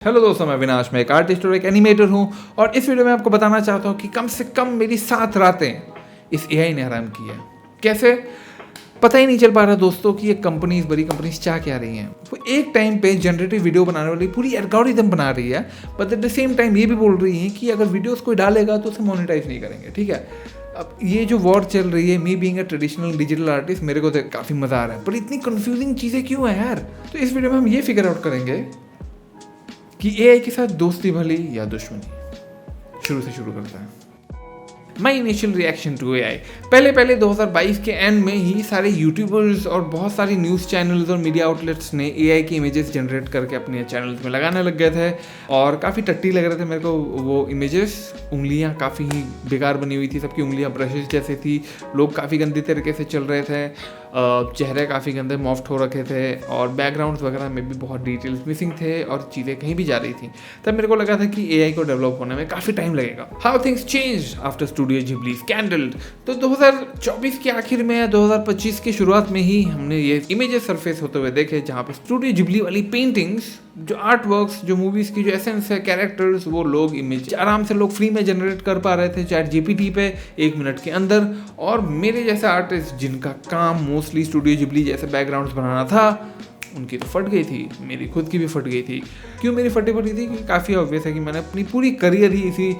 Hello दोस्तों, मैं विनाश, मैं एक आर्टिस्ट और एक एनिमेटर हूँ और इस वीडियो में आपको बताना चाहता हूँ कि कम से कम मेरी 7 रातें इस एआई ने हराम की है। कैसे? पता ही नहीं चल पा रहा दोस्तों कि ये कंपनीज, बड़ी कंपनीज चाह क्या रही हैं। वो एक टाइम पे जनरेटिव वीडियो बनाने वाली पूरी एल्गोरिदम बना रही है, but at the same time ये भी बोल रही है कि अगर वीडियोस कोई डालेगा तो उसे मोनेटाइज नहीं करेंगे। ठीक है, अब ये जो वॉर चल रही है, me being a traditional digital artist, मेरे को तो काफ़ी मज़ा आ रहा है, पर इतनी कन्फ्यूजिंग चीज़ें क्यों है यार। तो इस वीडियो में हम ये फिगर आउट करेंगे कि एआई के साथ दोस्ती भली या दुश्मनी। शुरू से शुरू करते हैं। My initial reaction to AI. पहले 2022 के एंड में ही सारे यूट्यूबर्स और बहुत सारी न्यूज़ चैनल्स और मीडिया आउटलेट्स ने एआई की इमेजेस जनरेट करके अपने चैनल्स में लगाने लग गए थे और काफ़ी टट्टी लग रहे थे मेरे को वो इमेजेस। उंगलियां काफ़ी ही बेकार बनी हुई थी, सबकी उंगलियां ब्रशेज जैसे थी, लोग काफ़ी गंदे तरीके से चल रहे थे, चेहरे काफ़ी गंदे मॉफ्ट हो रखे थे और बैकग्राउंड्स वगैरह में भी बहुत डिटेल्स मिसिंग थे और चीज़ें कहीं भी जा रही थी। तब मेरे को लगा था कि एआई को डेवलप होने में काफ़ी टाइम लगेगा। How things change after studio Ghibli scandal. तो 2024 के आखिर में या 2025 की शुरुआत में ही हमने ये इमेजेस सरफेस होते हुए देखे, जहाँ पर स्टूडियो जिबली वाली पेंटिंग्स, जो आर्ट वर्क्स, जो मूवीज़ की जो एसेंस है, कैरेक्टर्स, वो लोग इमेज आराम से लोग फ्री में जनरेट कर पा रहे थे चैट जीपीटी पे 1 मिनट के अंदर। और मेरे जैसे आर्टिस्ट जिनका काम मोस्टली स्टूडियो जिबली जैसे बैकग्राउंड्स बनाना था, उनकी तो फट गई थी, मेरी खुद की भी फट गई थी। क्यों मेरी फटी थी? कि काफ़ी ऑब्वियस है कि मैंने अपनी पूरी करियर ही इसी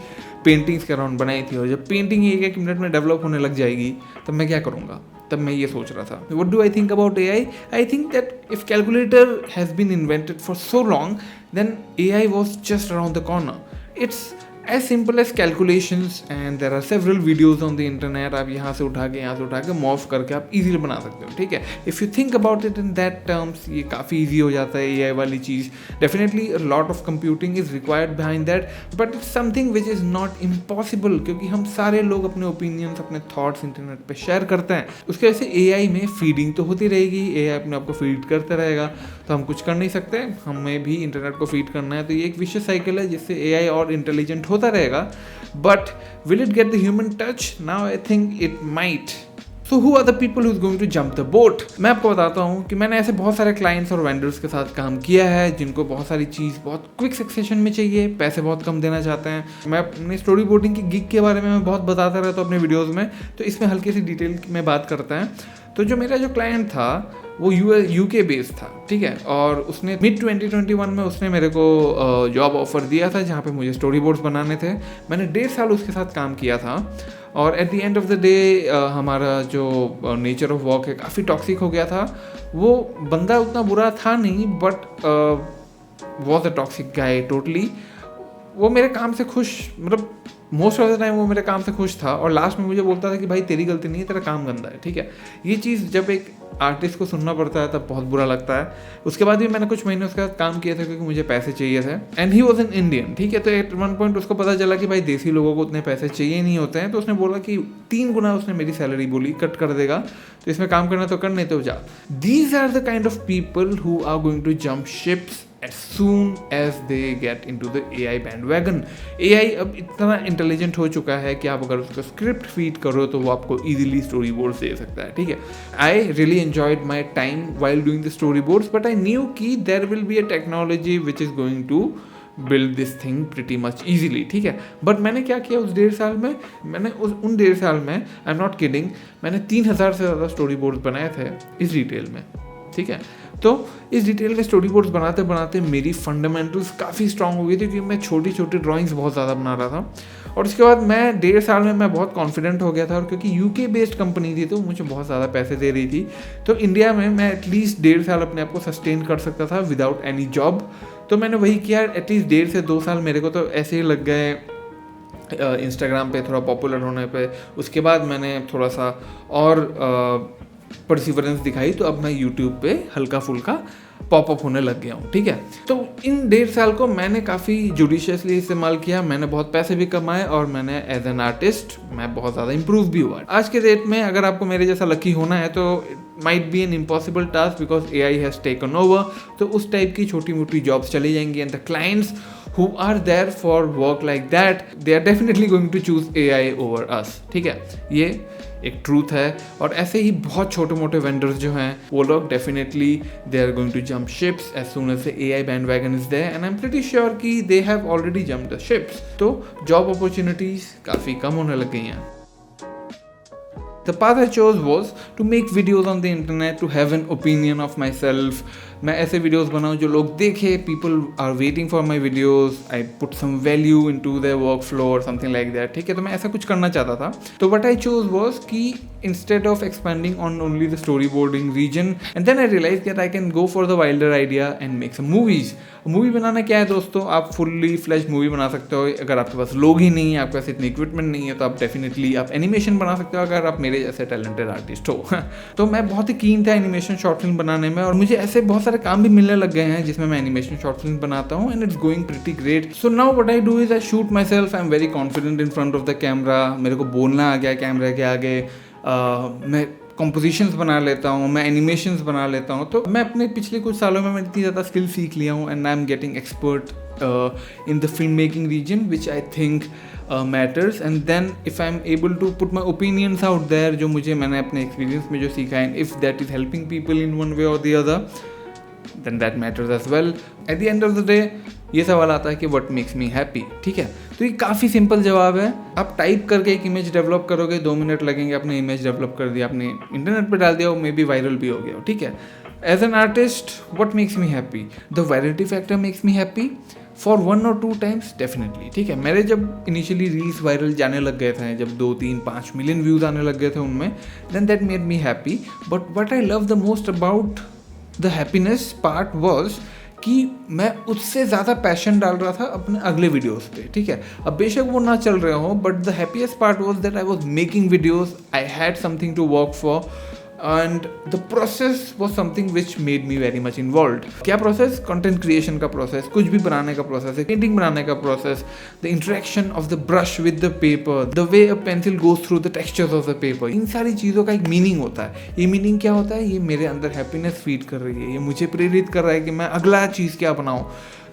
पेंटिंग्स के अराउंड बनाई थी और जब पेंटिंग 1 मिनट में डेवलप होने लग जाएगी तब मैं क्या करूँगा। तब मैं ये सोच रहा था, what do I think about AI? I think that if calculator has been invented for so long, then AI was just around the corner. It's as simple as calculations and there are several videos on the internet। आप यहाँ से उठा के morph करके आप easily बना सकते हो। ठीक है, if you think about it in that terms, ये काफ़ी ईजी हो जाता है एआई वाली चीज़। Definitely a lot of computing is required behind that, but it's something which is not impossible, क्योंकि हम सारे लोग अपने ओपिनियंस, अपने थॉट्स इंटरनेट पर शेयर करते हैं। उसके वजह से एआई में फीडिंग तो होती रहेगी, एआई अपने आप को फीड करता रहेगा, तो हम कुछ कर नहीं सकते, हमें भी इंटरनेट को फीड करना है। तो ये एक विशेष साइकिल है जिससे एआई और इंटेलिजेंट होता रहेगा, but will it get the human touch? Now I think it might. So who are the people who's going to jump the boat? मैं आपको बताता हूँ कि मैंने ऐसे बहुत सारे क्लाइंट्स और वेंडर्स के साथ काम किया है जिनको बहुत सारी चीज़ बहुत क्विक सक्सेशन में चाहिए, पैसे बहुत कम देना चाहते हैं। मैं अपनी स्टोरी बोर्डिंग की गिग के बारे में मैं बहुत बताता रहता हूँ अपने वीडियोज़ में, तो इसमें हल्की सी डिटेल में बात करते हैं। तो जो मेरा जो क्लाइंट था वो यूके बेस्ड था, ठीक है, और उसने मिड 2021 में उसने मेरे को जॉब ऑफर दिया था जहाँ पे मुझे स्टोरी बोर्ड्स बनाने थे। मैंने 1.5 साल उसके साथ काम किया था और at the end of the day हमारा जो नेचर ऑफ वर्क है काफ़ी टॉक्सिक हो गया था। वो बंदा उतना बुरा था नहीं, but was a toxic guy totally. वो मेरे काम से खुश, मतलब मोस्ट ऑफ द टाइम वो मेरे काम से खुश था और लास्ट में मुझे बोलता था कि भाई तेरी गलती नहीं है, तेरा काम गंदा है। ठीक है, ये चीज़ जब एक आर्टिस्ट को सुनना पड़ता है तब बहुत बुरा लगता है। उसके बाद भी मैंने कुछ महीने उसके साथ काम किया था क्योंकि मुझे पैसे चाहिए थे, and he was an Indian. ठीक है, तो एट वन पॉइंट उसको पता चला कि भाई देसी लोगों को उतने पैसे चाहिए नहीं होते हैं, तो उसने बोला कि 3 गुना उसने मेरी सैलरी बोली कट कर देगा, तो इसमें काम करना तो कर, नहीं तो जा। These are the kind of people who are going to jump ships as soon as they get into the AI bandwagon। AI अब इतना इंटेलिजेंट हो चुका है कि आप अगर उसका स्क्रिप्ट फीड करो तो वो आपको इजीली स्टोरी बोर्ड्स दे सकता है। ठीक है, I really enjoyed my time while doing the story boards, but I knew कि there will be a technology which is going to build this thing pretty much easily. ठीक है, but मैंने क्या किया उस 1.5 साल में, मैंने उन 1.5 साल में, आई एम नॉट किडिंग, मैंने 3000 से ज़्यादा स्टोरी बोर्ड्स बनाए थे इस डिटेल में। ठीक है, तो इस डिटेल में स्टोरी बोर्ड्स बनाते बनाते मेरी फंडामेंटल्स काफ़ी स्ट्रांग हो गई थी, क्योंकि मैं छोटी छोटी ड्राइंग्स बहुत ज़्यादा बना रहा था। और उसके बाद मैं 1.5 साल में मैं बहुत कॉन्फिडेंट हो गया था, और क्योंकि यूके बेस्ड कंपनी थी तो मुझे बहुत ज़्यादा पैसे दे रही थी, तो इंडिया में मैं एटलीस्ट 1.5 साल अपने आप को सस्टेन कर सकता था विदाउट एनी जॉब। तो मैंने वही किया, एटलीस्ट 1.5 से 2 साल मेरे को तो ऐसे ही लग गए इंस्टाग्राम पे थोड़ा पॉपुलर होने पे। उसके बाद मैंने थोड़ा सा और परसिवरेंस दिखाई, तो अब मैं यूट्यूब पे हल्का फुल्का पॉपअप होने लग गया हूँ। ठीक है, तो इन 1.5 साल को मैंने काफ़ी जुडिशियसली इस्तेमाल किया, मैंने बहुत पैसे भी कमाए और मैंने एज एन आर्टिस्ट मैं बहुत ज़्यादा इंप्रूव भी हुआ। आज के डेट में अगर आपको मेरे जैसा लकी होना है तो might be an impossible task because AI has taken over, तो उस टाइप की छोटी मोटी जॉब्स चली जाएंगी, and the clients who are there for work like that, they are definitely going to choose AI over us. ठीक है, ये एक ट्रूथ है. और ऐसे ही बहुत छोटे मोटे वेंडर्स जो हैं वो लोग definitely they are going to jump ships as soon as the AI bandwagon is there, and I am pretty sure कि they have already jumped the ships. तो जॉब अपॉर्चुनिटीज काफ़ी कम होने लग गई हैं. The path I chose was to make videos on the internet, to have an opinion of myself. मैं ऐसे वीडियोस बनाऊँ जो लोग देखें, people are waiting for my videos, I put some value into their workflow or something like that. ठीक है, तो मैं ऐसा कुछ करना चाहता था. तो what I chose was कि instead of expanding on only the storyboarding region, and then I realized that I can go for the wilder idea and make some movies. Movie बनाना क्या है दोस्तों, आप फुल्ली फ्लैश मूवी बना सकते हो. अगर आपके पास लोग ही नहीं है, आपके पास इतनी इक्विपमेंट नहीं है, तो आप डेफिनेटली आप एनिमेशन बना सकते हो अगर आप मेरे जैसे टैलेंटेड आर्टिस्ट हो. तो मैं बहुत ही कीन था एनिमेशन शॉर्ट फिल्म बनाने में, और मुझे ऐसे बहुत सारे काम भी मिलने लग गए हैं जिसमें मैं एनिमेशन शॉर्ट फिल्म बनाता हूँ, and it's going pretty great. So now what I do is I shoot my self. I am very confident in front of the camera. मेरे को बोलना आ गया कैमरा के आगे. मैं कंपोजिशंस बना लेता हूँ, मैं एनिमेशंस बना लेता हूँ. तो मैं अपने पिछले कुछ सालों में इतनी ज़्यादा स्किल सीख लिया हूँ, and I am getting expert in the film making region which I think matters. And then if I am able to put my opinions out there, जो मैंने अपने एक्सपीरियंस में जो सीखा है, if that is helping people in one way और the other, then that matters as well. At the end of the day ये सवाल आता है कि what makes me happy. ठीक है, तो ये काफ़ी सिंपल जवाब है. आप टाइप करके एक इमेज डेवलप करोगे, 2 मिनट लगेंगे, आपने इमेज डेवलप कर दिया, आपने इंटरनेट पे डाल दिया, मे बी वायरल भी हो गया. ठीक है, as an artist what makes me happy? The virality factor makes me happy for 1 or 2 times definitely. ठीक है, मेरे जब इनिशियली रील्स वायरल जाने लग गए थे, जब 2, 3, 5 मिलियन व्यूज़ आने लग गए थे उनमें, then that made me happy. But what I love the most about the happiness part was कि मैं उससे ज़्यादा पैशन डाल रहा था अपने अगले वीडियोस पे. ठीक है, अब बेशक वो ना चल रहे हो, but the happiest part was that I was making videos, I had something to work for, and the process was something which made me very much involve. क्या प्रोसेस? कंटेंट क्रिएशन का प्रोसेस, कुछ भी बनाने का process, painting बनाने का process, the interaction of the brush with the paper, the way a pencil goes through the textures of the paper. इन सारी चीज़ों का एक मीनिंग होता है. ये मीनिंग क्या होता है? ये मेरे अंदर हैप्पीनेस फीड कर रही है, ये मुझे प्रेरित कर रहा है कि मैं अगला चीज़ क्या बनाऊँ.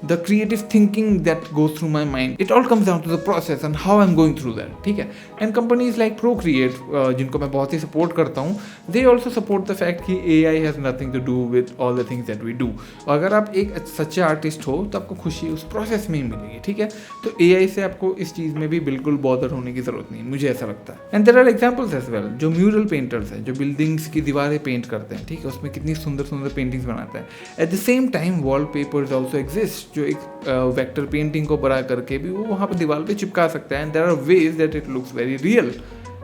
The creative thinking that goes through my mind, it all comes down to the process and how I'm going through that. ठीक है, and companies like Procreate, जिनको मैं बहुत ही सपोर्ट करता हूँ, they also support the fact कि AI has nothing to do with all the things that we do. और अगर आप एक सच्चे आर्टिस्ट हो तो आपको खुशी उस प्रोसेस में ही मिलेगी. ठीक है, तो AI से आपको इस चीज़ में भी बिल्कुल बॉदर होने की ज़रूरत नहीं, मुझे ऐसा लगता है. And there are examples as well, जो म्यूरल पेंटर्स हैं, जो बिल्डिंग्स की दीवारें पेंट करते हैं. ठीक है, उसमें कितनी सुंदर सुंदर पेंटिंग्स बनाते हैं. Eight the same time wall papers also exist, जो एक वेक्टर पेंटिंग को बड़ा करके भी वो वहाँ पर दीवार पे चिपका सकता है. And there are ways that it looks very real.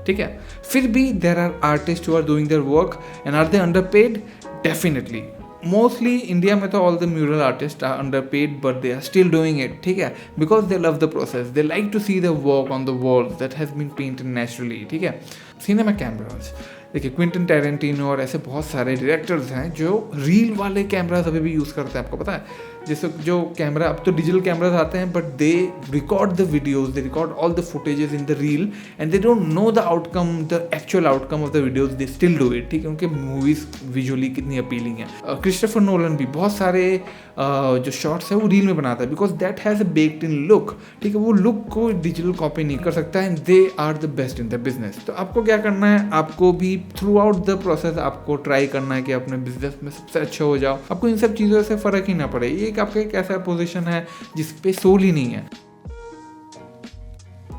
ठीक है, फिर भी there are artist who are doing their work, and are they underpaid? Definitely. Mostly India में तो all the mural artist are underpaid, but they are still doing it. ठीक है, because they love the process, they like to see the work on the wall that has been painted naturally. ठीक है, cinema cameras, देखिए Quentin Tarantino और ऐसे बहुत सारे directors हैं जो रील वाले कैमराज अभी भी यूज़ करते हैं. आपको पता है, जैसे जो कैमरा, अब तो डिजिटल कैमराज आते हैं, but they record the videos, they record all the footages in the reel, and they don't know the outcome, the actual outcome of the videos, they still do it. ठीक है, उनके movies visually कितनी appealing है. Christopher Nolan भी बहुत सारे जो shots है वो रील में बनाता है, because that has a baked in look. ठीक है, वो लुक को डिजिटल कॉपी नहीं कर सकता, and they are the best in the business. तो आपको क्या करना है? आपको भी थ्रू आउट द प्रोसेस आपको ट्राई करना है कि अपने बिजनेस में सबसे अच्छे हो जाओ. आपको इन सब चीज़ों से फ़र्क ही ना पड़े. ये आपका एक ऐसा पोजीशन है जिस पे सोल ही नहीं है.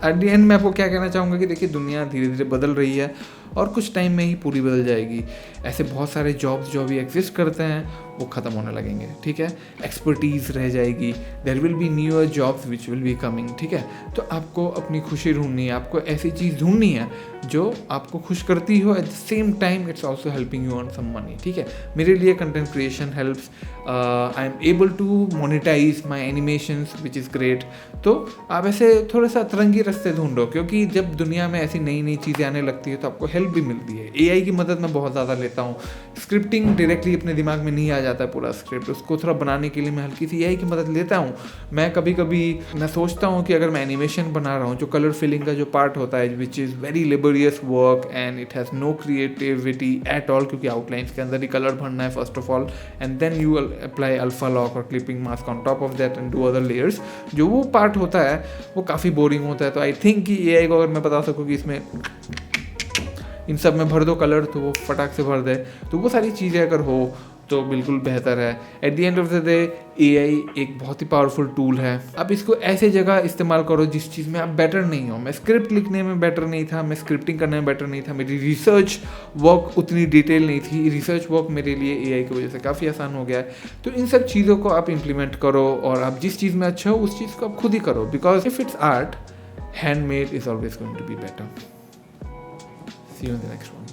एट द एंड मैं आपको क्या कहना चाहूँगा कि देखिए दुनिया धीरे धीरे बदल रही है और कुछ टाइम में ही पूरी बदल जाएगी. ऐसे बहुत सारे जॉब्स जो अभी एग्जिस्ट करते हैं वो ख़त्म होने लगेंगे. ठीक है, एक्सपर्टीज़ रह जाएगी. There will be newer jobs which will be coming. ठीक है, तो आपको अपनी खुशी ढूंढनी है, आपको ऐसी चीज़ ढूंढनी है जो आपको खुश करती हो. At the same time it's also helping you earn some money. ठीक है, मेरे लिए content creation helps. I am able to monetize my animations which is great. तो आप ऐसे थोड़ा सा अतरंगी रास्ते ढूंढो, क्योंकि जब दुनिया में ऐसी नई नई चीज़ें आने लगती है तो आपको हेल्प हेल्प भी मिलती है। एआई की मदद मैं बहुत ज़्यादा लेता हूँ। स्क्रिप्टिंग डायरेक्टली अपने दिमाग में नहीं आ जाता है पूरा स्क्रिप्ट, उसको थोड़ा बनाने के लिए मैं हल्की सी एआई की मदद लेता हूँ। मैं कभी कभी मैं सोचता हूँ कि अगर मैं एनिमेशन बना रहा हूँ, जो कलर फिलिंग का जो पार्ट होता है which is very laborious work and it has no creativity at all, क्योंकि आउटलाइंस के अंदर ही कलर भरना है first of all, and then you apply alpha lock और clipping mask on top of that and do other layers. जो वो part होता है वो काफ़ी बोरिंग होता है। तो आई थिंक कि एआई को अगर मैं बता सकूँ कि इसमें इन सब में भर दो कलर तो वो फटाक से भर दे, तो वो सारी चीज़ें अगर हो तो बिल्कुल बेहतर है। At the end of the day AI एक बहुत ही पावरफुल टूल है। आप इसको ऐसे जगह इस्तेमाल करो जिस चीज़ में आप बेटर नहीं हो। मैं स्क्रिप्ट लिखने में बेटर नहीं था, मैं स्क्रिप्टिंग करने में बेटर नहीं था, मेरी रिसर्च वर्क उतनी डिटेल नहीं थी। रिसर्च वर्क मेरे लिए एआई की वजह से काफ़ी आसान हो गया है। तो इन सब चीज़ों को आप इम्प्लीमेंट करो और आप जिस चीज़ में अच्छे हो उस चीज़ को आप खुद ही करो, because if it's art, handmade is always going to be better. See you in the next one.